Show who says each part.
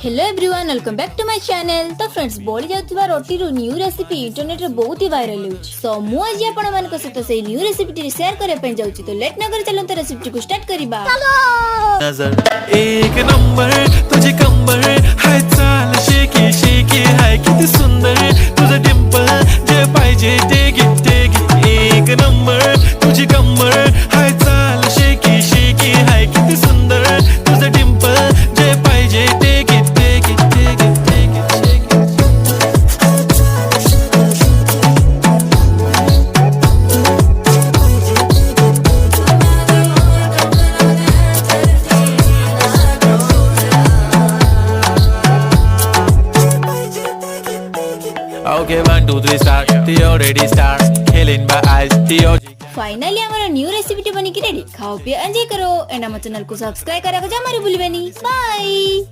Speaker 1: Hello everyone, welcome back to my channel. तो friends, बोली जाउथबा रोटी रो न्यू रेसिपी इंटरनेट रे बहुत ही वायरल होउछ। सो मु आज आपण मानक सहित से न्यू रेसिपी शेयर करे पे जाउची। तो लेट ना कर चलन तो रेसिपी को स्टार्ट करिबा।
Speaker 2: नजर एक नंबर तुझे कंबर हाय चाल शेकी शेकी हाय किती सुंदर तुझं डिंपल जे पाहिजे टेक इट एक नंबर तुझी कंबर हाय चाल शेकी शेकी हाय किती सुंदर तुझं डिंपल जे पाहिजे take it Okay, 1, 2, 3 start. The already start. Killing by eyes. The
Speaker 1: finally हमारा न्यू रेसिपी बनी की रेडी। खाओ पियो एंजॉय करो एंड हमारे चैनल को सब्सक्राइब करा जमा भूलबेनी। बाय।